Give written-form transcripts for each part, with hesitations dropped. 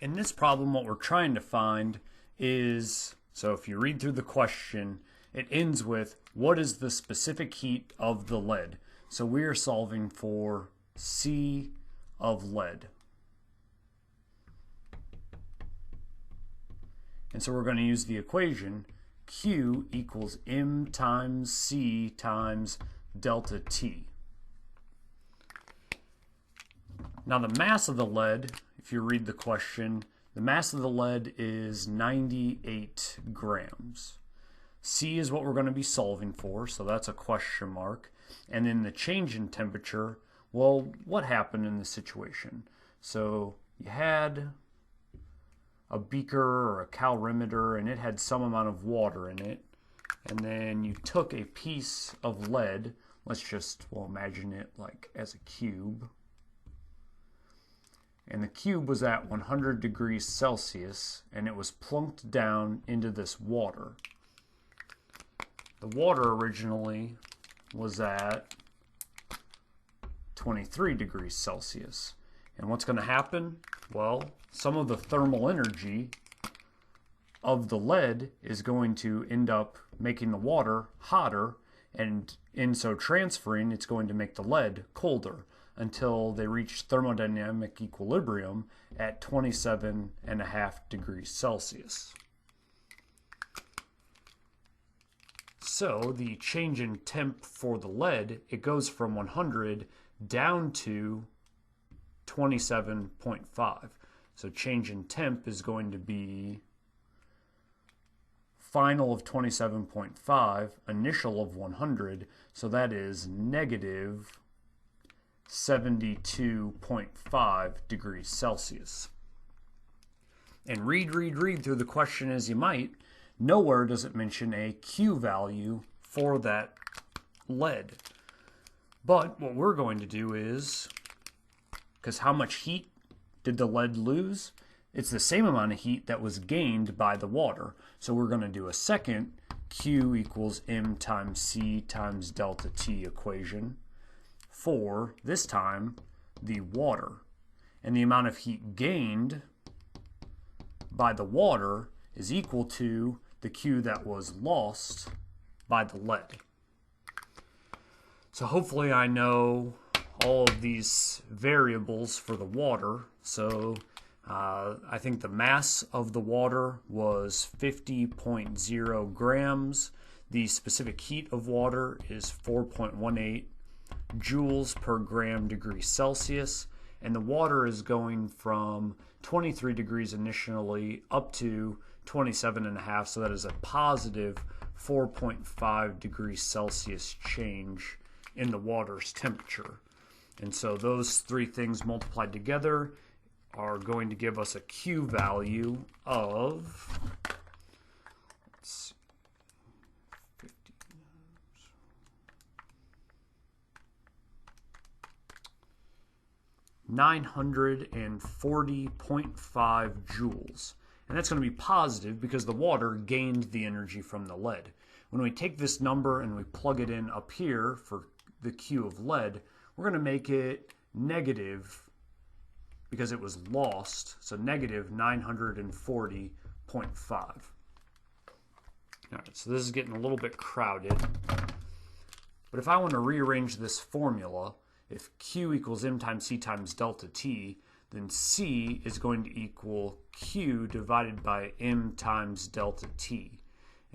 In this problem, what we're trying to find is, so if you read through the question, it ends with, what is the specific heat of the lead? So we are solving for C of lead. And so we're going to use the equation Q equals M times C times delta T. Now the mass of the lead, if you read the question, the mass of the lead is 98 grams. C is what we're going to be solving for, so that's a question mark. And then the change in temperature, well, what happened in this situation? So you had a beaker or a calorimeter and it had some amount of water in it, and then you took a piece of lead, let's just, well, imagine it like as a cube, and the cube was at 100 degrees Celsius and it was plunked down into this water. The water originally was at 23 degrees Celsius. And what's going to happen? Well, some of the thermal energy of the lead is going to end up making the water hotter, and in so transferring, it's going to make the lead colder until they reach thermodynamic equilibrium at 27.5 degrees Celsius. So the change in temp for the lead, it goes from 100 down to 27.5. So change in temp is going to be final of 27.5, initial of 100, so that is negative 72.5 degrees Celsius. And read through the question as you might, nowhere does it mention a Q value for that lead. But what we're going to do is, because how much heat did the lead lose? It's the same amount of heat that was gained by the water. So we're going to do a second Q equals M times C times delta T equation for, this time, the water. And the amount of heat gained by the water is equal to the Q that was lost by the lead. So hopefully I know all of these variables for the water. So I think the mass of the water was 50.0 grams. The specific heat of water is 4.18 joules per gram degree Celsius. And the water is going from 23 degrees initially up to 27.5, so that is a positive 4.5 degrees Celsius change in the water's temperature. And so those three things multiplied together are going to give us a Q value of, let's see, 940.5 joules. And that's going to be positive because the water gained the energy from the lead. When we take this number and we plug it in up here for the Q of lead, we're going to make it negative because it was lost, so negative 940.5. All right, so this is getting a little bit crowded. But if I want to rearrange this formula, if Q equals M times C times delta T, then C is going to equal Q divided by M times delta T.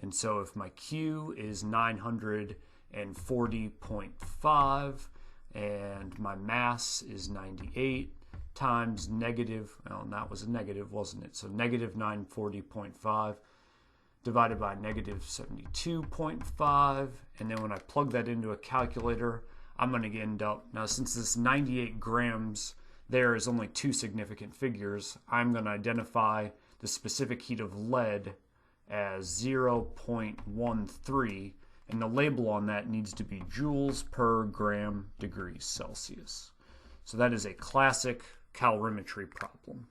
And so if my Q is 940.5 and my mass is 98 times negative, well, and that was a negative, wasn't it? So negative 940.5 divided by negative 72.5, and then when I plug that into a calculator, I'm going to end up, now since this 98 grams there is only two significant figures, I'm going to identify the specific heat of lead as 0.13, and the label on that needs to be joules per gram degrees Celsius. So that is a classic calorimetry problem.